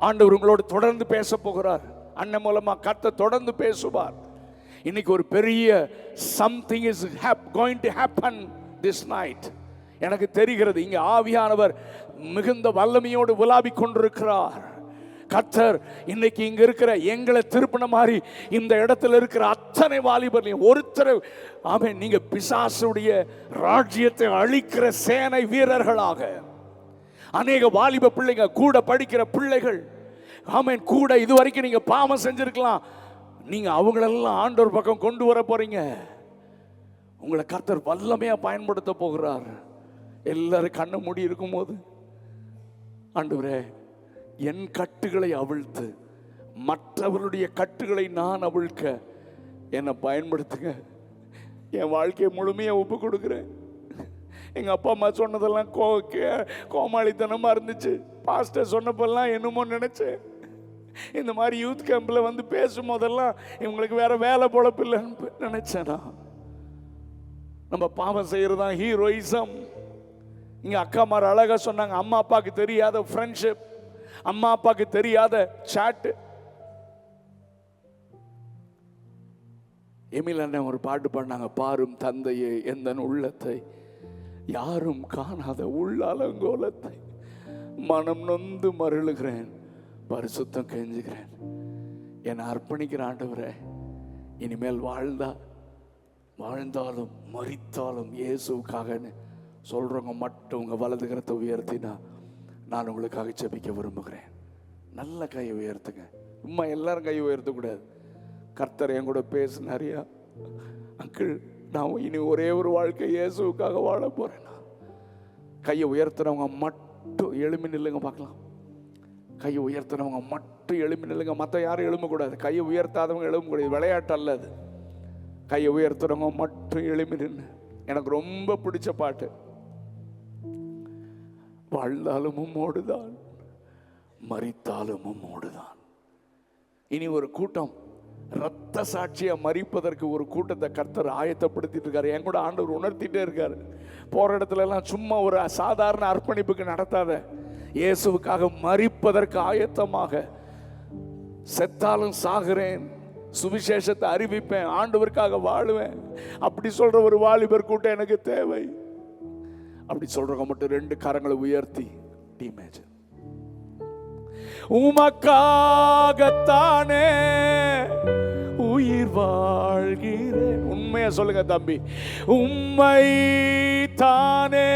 ஆண்டவர் உங்களோடு தொடர்ந்து பேச போகிறார். அண்ணன் மூலமா கர்த்தர் தொடர்ந்து பேசுவார். இன்னைக்கு ஒரு பெரிய something is going to happen this night. எனக்கு தெரிகிறது, இங்க ஆவியானவர் மிகுந்த வல்லமையோடு உலாவிக் கொண்டிருக்கிறார். கர்த்தர் இன்னைக்கு இங்க இருக்கிற எங்களை திருப்பின மாதிரி இந்த இடத்துல இருக்கிற அத்தனை வாலிபர்களையும் ஒருத்தர், ஆமென், நீங்க பிசாசுடைய ராஜ்யத்தை அழிக்கிற சேனை வீரர்களாக, அநேக வாலிப பிள்ளைங்க, கூட படிக்கிற பிள்ளைகள், ஆமென், கூட இதுவரைக்கும் நீங்க பாவம் செஞ்சிருக்கலாம், நீங்க அவங்களெல்லாம் ஆண்டவர் பக்கம் கொண்டு வர போறீங்க. உங்களை கர்த்தர் வல்லமையா பயன்படுத்த போகிறார். எல்லாரும் கண்ணை மூடி இருக்கும் போது, ஆண்டவரே என் கட்டுகளை அவிழ்த்து மற்றவருடைய கட்டுகளை நான் அவிழ்க்க என்னை பயன்படுத்துங்க. என் வாழ்க்கையை முழுமையாக ஒப்பு கொடுக்குறேன். எங்கள் அப்பா அம்மா சொன்னதெல்லாம் கோமாளித்தனமாக இருந்துச்சு. பாஸ்டர் சொன்னப்பெல்லாம் என்னமோ நினச்சேன். இந்த மாதிரி யூத் கேம்பில் வந்து பேசும்போதெல்லாம் இவங்களுக்கு வேற வேலை பொழப்பு இல்லைன்னு நினச்சேனா. நம்ம பாவம் செய்கிறது தான் ஹீரோயிசம். இங்கே அக்காமார் அழகாக சொன்னாங்க, அம்மா அப்பாவுக்கு தெரியாத ஃப்ரெண்ட்ஷிப், அம்மா அப்பாவுக்கு தெரியாத சாட்டு. எமில் அண்ணன் ஒரு பாட்டு பாடினாங்க, பாரும் தந்தையே எந்த உள்ளத்தை யாரும் காணாத உள்ளாலங்கோலத்தை மனம் நொந்து மருளுகிறேன், பரிசுத்தம் கெஞ்சுகிறேன், என்னை அர்ப்பணிக்கிற ஆண்டவரே. இனிமேல் வாழ்ந்தாலும் மரித்தாலும் இயேசுக்காகன்னு சொல்றவங்க மட்டும் உங்க வலது கரத்தை உயர்த்தினா நான் உங்களுக்காக ஜெபிக்க விரும்புகிறேன். நல்ல கையை உயர்த்துங்க. சும்மா எல்லாரும் கையை உயர்த்தக்கூடாது. கர்த்தர் என் கூட பேசினாரியா, அங்கிள் நான் இனி ஒரே ஒரு வாழ்க்கை இயேசுக்காக வாழ போறேன்னா கையை உயர்த்துறவங்க மட்டும் எழும்பி நில்லுங்க பார்க்கலாம். கையை உயர்த்துறவங்க மட்டும் எழும்பி நில்லுங்க. மற்ற யாரும் எழும்பக்கூடாது. கையை உயர்த்தாதவங்க எழும்பக்கூடாது. விளையாட்டு அல்லது. கையை உயர்த்துறவங்க மட்டும் எழும்பி நின்று. எனக்கு ரொம்ப பிடிச்ச பாட்டு, வாழ்ந்தாலும் உம்மோடுதான் மரித்தாலும் உம்மோடுதான். இனி ஒரு கூட்டம் ரத்த சாட்சியா மரிப்பதற்கு ஒரு கூட்டத்தை கர்த்தர் ஆயத்தப்படுத்திட்டு இருக்காரு. என் கூட ஆண்டவர் உணர்த்திட்டே இருக்காரு. போற இடத்துல எல்லாம் சும்மா ஒரு சாதாரண அர்ப்பணிப்புக்கு நடத்தாத, இயேசுவுக்காக மரிப்பதற்கு ஆயத்தமாக. செத்தாலும் சாகிறேன், சுவிசேஷத்தை அறிவிப்பேன், ஆண்டவருக்காக வாழுவேன், அப்படி சொல்ற ஒரு வாலிபர் கூட்டம் எனக்கு தேவை. அப்படி சொல்றவங்க மட்டும் 2 கரங்களை உயர்த்தி டீமேஜ், உமக்காகத்தானே உயிர் வாழ்கிறேன். உண்மையா சொல்லுங்க தம்பி, உம்மை தானே.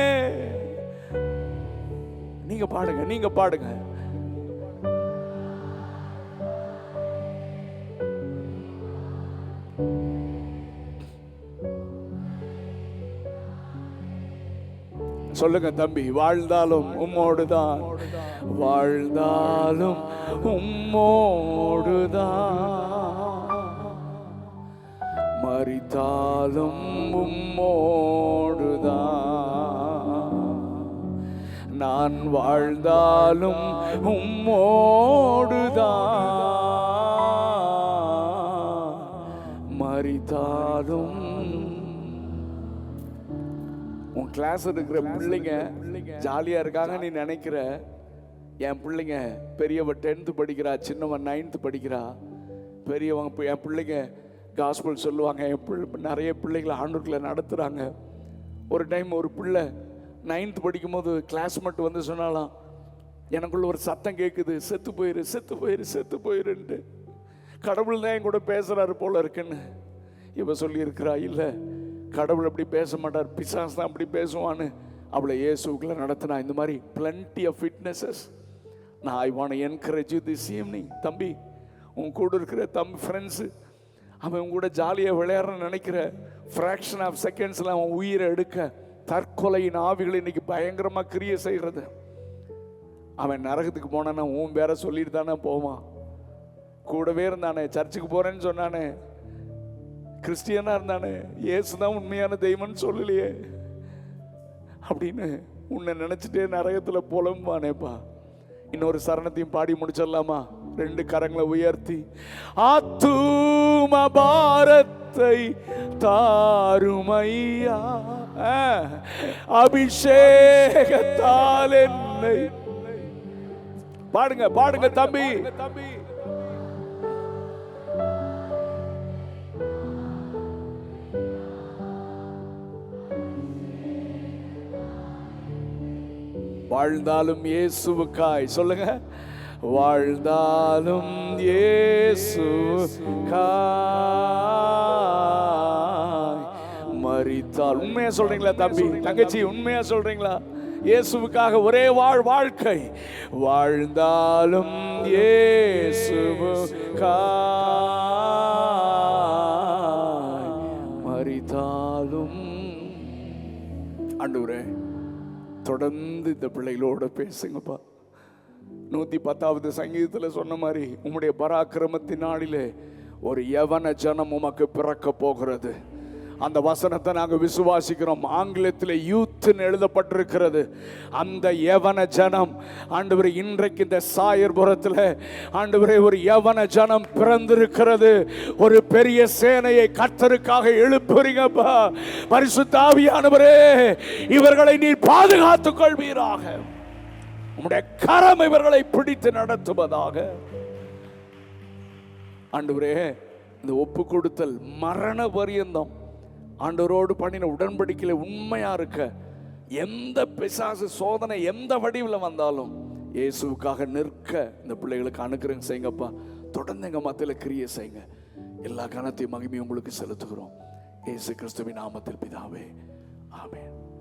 நீங்க பாடுங்க. சொல்லுங்க தம்பி, வாழ்ந்தாலும் உம்மோடுதான், வாழ்ந்தாலும் உம்மோடுதான், மரித்தாலும் உம்மோடுதான், நான் வாழ்ந்தாலும் உம்மோடுதான், மரித்தாலும். உன் கிளாஸ் இருக்கிற பிள்ளைங்க ஜாலியா இருக்காங்க நீ நினைக்கிற. என் பிள்ளைங்க பெரியவ 10th படிக்கிறா, சின்னவன் 9th படிக்கிறா. பெரியவங்க என் பிள்ளைங்க காஸ்பல் சொல்லுவாங்க. நிறைய பிள்ளைகளை ஆண்டவருக்குள்ள நடத்துறாங்க. ஒரு டைம் ஒரு பிள்ளை 9th படிக்கும்போது கிளாஸ்மேட் வந்து சொன்னாலாம், எனக்குள்ள ஒரு சத்தம் கேட்குது, செத்து போயிரு செத்து போயிரு செத்து போயிருன்ட்டு. கடவுள் தான் என் கூட பேசுறாரு போல இருக்குன்னு இவ சொல்லி இருக்கிறா. இல்லை, கடவுள் அப்படி பேச மாட்டார், பிசாசு தான் அப்படி பேசுவான்னு அவளை இயேசுக்குள்ள நடத்தினா. இந்த மாதிரி plenty of witnesses. நான் I want to encourage you this evening. தம்பி, உன் கூட இருக்கிற ஃப்ரெண்ட்ஸு, அவன் உன் கூட ஜாலியாக விளையாடுறன்னு நினைக்கிற ஃப்ராக்ஷன் ஆஃப் செகண்ட்ஸில் அவன் உயிரை எடுக்க தற்கொலையின் ஆவிகள் இன்னைக்கு பயங்கரமாக கிரியை செய்கிறது. அவன் நரகத்துக்கு போனான்னா உன் பேர சொல்லிட்டு தானே போவான். கூடவே இருந்தானே, சர்ச்சுக்கு போகிறேன்னு சொன்னானே, கிறிஸ்டியனா இருந்தானே, இயேசுதான் உண்மையான தெய்வம்னு சொல்லலையே அப்படின்னு உன்னை நினைச்சிட்டே நரகத்தில் புலம்பானேப்பா. இன்னொரு சரணத்தையும் பாடி முடிச்சிடலாமா? 2 கரங்களை உயர்த்தி, ஆத்தும பாரத்தை தாருமையா, அபிஷேகத்தால் என்னை. பாடுங்க தம்பி. வாழ்ந்தாலும் இயேசுவுக்காய். சொல்லுங்க, வாழ்ந்தாலும் இயேசுவுக்காய், மரித்தால். உண்மையா சொல்றீங்களா தம்பி தங்கச்சி? உண்மையா சொல்றீங்களா? இயேசுவுக்காக ஒரே வாழ்க்கை. வாழ்ந்தாலும் இயேசுவுக்காய், மரித்தாலும். ஆண்டவரே, தொடர்ந்து இந்த பிள்ளைகளோட பேசுங்கப்பா. 110வது சங்கீதத்தில் சொன்ன மாதிரி உம்முடைய பராக்கிரமத்தின் நாளிலே ஒரு யவன ஜனம் உமக்கு பிறக்க போகிறது. அந்த வசனத்தை நாங்கள் விசுவாசிக்கிறோம். ஆங்கிலத்தில் யூத்னு எழுதப்பட்டிருக்கிறது. அந்த யவன ஜனம் ஆண்டவரே, இன்றைக்கு இந்த சாயர்புரத்தில் ஆண்டவரே ஒரு யவன ஜனம் பிறந்திருக்கிறது. ஒரு பெரிய சேனையை கர்த்தருக்காக எழுப்புறீங்கப்பா. பரிசுத்த ஆவியானவரே, இவர்களை நீர் பாதுகாத்துக் கொள்வீராக. உம்முடைய கரம் இவர்களை பிடித்து நடத்துவதாக. ஆண்டவரே, இந்த ஒப்பு கொடுத்தல் மரண பரியந்தம் ஆண்டவரோடு பண்ணின உடன்படிக்கையில உண்மையா இருக்க, எந்த பிசாசு சோதனை எந்த வடிவில் வந்தாலும் இயேசுவுக்காக நிற்க இந்த பிள்ளைகளுக்கு அனுக்கிரகம் செய்யுங்கப்பா. தொடர்ந்து எங்க மத்தியில கிரியை செய்யுங்க. எல்லா கனத்தையும் மகிமையும் உங்களுக்கு செலுத்துகிறோம். இயேசு கிறிஸ்துவின் நாமத்தில் பிதாவே, ஆமென்.